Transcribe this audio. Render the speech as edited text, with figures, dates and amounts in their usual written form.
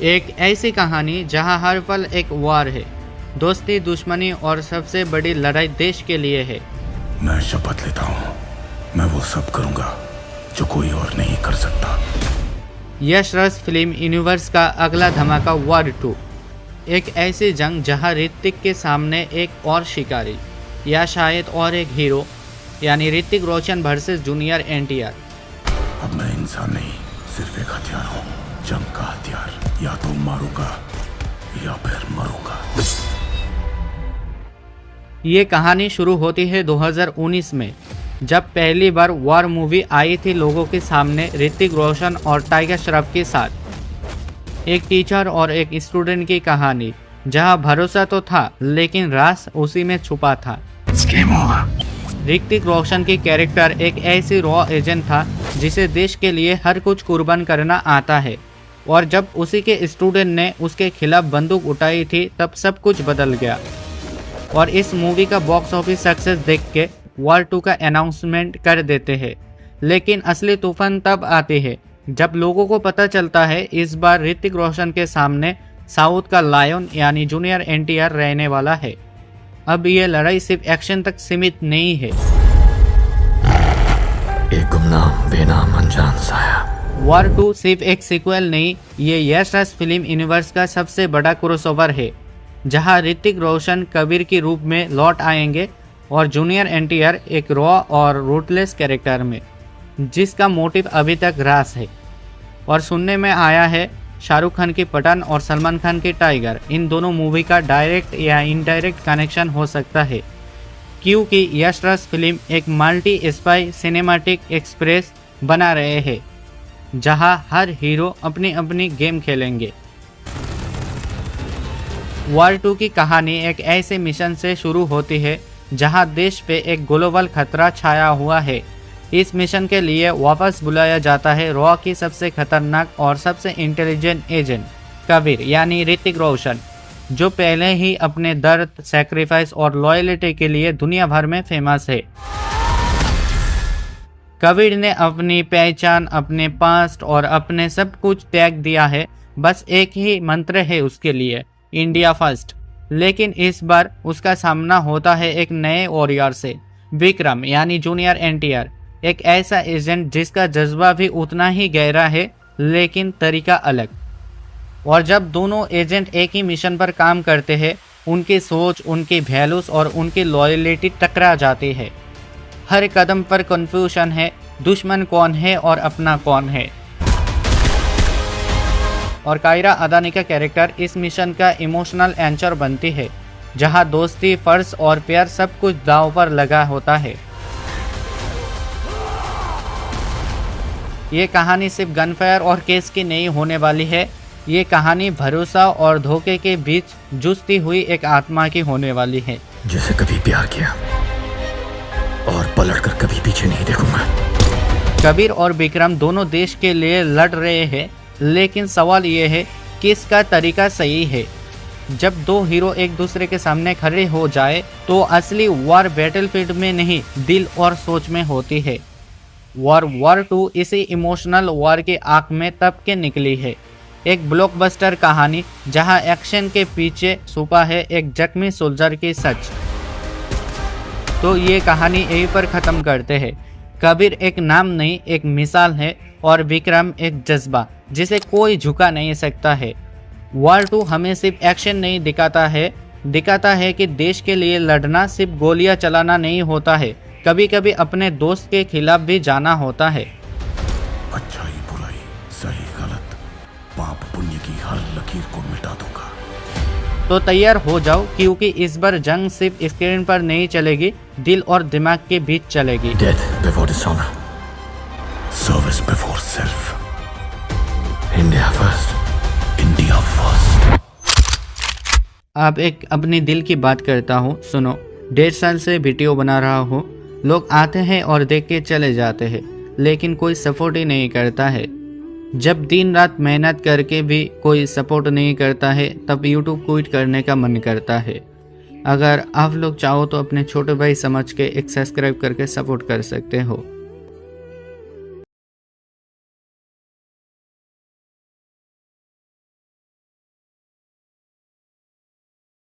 एक ऐसी कहानी जहां हर पल एक वार है, दोस्ती, दुश्मनी और सबसे बड़ी लड़ाई देश के लिए है। मैं शपथ लेता हूँ, मैं वो सब करूँगा जो कोई और नहीं कर सकता। यश राज फिल्म यूनिवर्स का अगला धमाका वॉर 2, एक ऐसी जंग जहां ऋतिक के सामने एक और शिकारी या शायद और एक हीरो, यानी ऋतिक रोशन वर्सेस जूनियर एनटीआर। अब मैं इंसान नहीं, सिर्फ एक हथियार हूँ, जंग का हथियार। या तो मारूंगा या फिर मरूंगा। ये कहानी शुरू होती है 2019 में, जब पहली बार वॉर मूवी आई थी लोगों के सामने ऋतिक रोशन और टाइगर श्रॉफ के साथ। एक टीचर और एक स्टूडेंट की कहानी, जहां भरोसा तो था लेकिन राज उसी में छुपा था। ऋतिक रोशन की कैरेक्टर एक ऐसी रॉ एजेंट था जिसे देश के लिए हर कुछ कुर्बान करना आता है, और जब उसी के स्टूडेंट ने उसके खिलाफ बंदूक उठाई थी तब सब कुछ बदल गया। और इस मूवी का बॉक्स ऑफिस सक्सेस देख के वॉर 2 का अनाउंसमेंट कर देते हैं, लेकिन असली तूफान तब आती है जब लोगों को पता चलता है इस बार ऋतिक रोशन के सामने साउथ का लायन यानी जूनियर एनटीआर रहने वाला है। अब ये लड़ाई सिर्फ एक्शन तक सीमित नहीं है। एक गुमनाम बेनाम अनजान साया। वॉर 2 सिर्फ एक सीक्वल नहीं, ये यश राज फिल्म यूनिवर्स का सबसे बड़ा क्रॉसओवर है, जहां ऋतिक रोशन कबीर के रूप में लौट आएंगे और जूनियर एनटीआर एक रॉ और रूटलेस कैरेक्टर में, जिसका मोटिव अभी तक रास है। और सुनने में आया है शाहरुख खान की पठान और सलमान खान की टाइगर, इन दोनों मूवी का डायरेक्ट या इनडायरेक्ट कनेक्शन हो सकता है, क्योंकि यश राज फिल्म एक मल्टी स्पाई सिनेमैटिक एक्सप्रेस बना रहे हैं, जहां हर हीरो अपनी अपनी गेम खेलेंगे। वॉर 2 की कहानी एक ऐसे मिशन से शुरू होती है जहां देश पे एक ग्लोबल खतरा छाया हुआ है। इस मिशन के लिए वापस बुलाया जाता है रॉ की सबसे खतरनाक और सबसे इंटेलिजेंट एजेंट कबीर यानी ऋतिक रोशन, जो पहले ही अपने दर्द, सैक्रिफाइस और लॉयल्टी के लिए दुनिया भर में फेमस है। कबीर ने अपनी पहचान, अपने पास्ट और अपने सब कुछ त्याग दिया है, बस एक ही मंत्र है उसके लिए, इंडिया फर्स्ट। लेकिन इस बार उसका सामना होता है एक नए वॉरियर से, विक्रम यानी जूनियर एनटीआर, एक ऐसा एजेंट जिसका जज्बा भी उतना ही गहरा है लेकिन तरीका अलग। और जब दोनों एजेंट एक ही मिशन पर काम करते हैं, उनकी सोच, उनकी वैल्यूज और उनकी लॉयल्टी टकरा जाती है। हर कदम पर कंफ्यूजन है, दुश्मन कौन है और अपना कौन है। और कायरा अदानी का कैरेक्टर इस मिशन का इमोशनल एंकर बनती है, जहां दोस्ती, फर्ज और प्यार सब कुछ दांव पर लगा होता है। ये कहानी सिर्फ गनफायर और केस की नहीं होने वाली है, ये कहानी भरोसा और धोखे के बीच जूझती हुई एक आत्मा की होने वाली है, जिसे कभी प्यार किया और पलटकर कभी पीछे नहीं देखूंगा। कबीर और विक्रम दोनों देश के लिए लड़ रहे हैं, लेकिन सवाल ये है कि इसका तरीका सही है। जब दो हीरो एक दूसरे के सामने खड़े हो जाए तो असली वॉर बैटलफील्ड में नहीं, दिल और सोच में होती है। वॉर 2 इसी इमोशनल वॉर की आंख में तब के निकली है, एक ब्लॉकबस्टर कहानी जहां एक्शन के पीछे छुपा है एक जख्मी सोल्जर की सच। तो ये कहानी यहीं पर ख़त्म करते हैं। कबीर एक नाम नहीं, एक मिसाल है, और विक्रम एक जज्बा जिसे कोई झुका नहीं सकता है। वॉर 2 हमें सिर्फ एक्शन नहीं दिखाता है कि देश के लिए लड़ना सिर्फ गोलियां चलाना नहीं होता है, कभी कभी अपने दोस्त के खिलाफ भी जाना होता है। अच्छाई बुराई, सही गलत, पाप पुण्य की हर लकीर को मिटा दूंगा। तो तैयार हो जाओ, क्योंकि इस बार जंग सिर्फ स्क्रीन पर नहीं चलेगी, दिल और दिमाग के बीच चलेगी। Death before dishonor, service before self, India first, India first। अब एक अपने दिल की बात करता हूँ, सुनो। 1.5 साल से वीडियो बना रहा हूँ, लोग आते हैं और देख के चले जाते हैं, लेकिन कोई सपोर्ट ही नहीं करता है। जब दिन रात मेहनत करके भी कोई सपोर्ट नहीं करता है, तब यूट्यूब क्विट करने का मन करता है। अगर आप लोग चाहो तो अपने छोटे भाई समझ के एक सब्सक्राइब करके सपोर्ट कर सकते हो।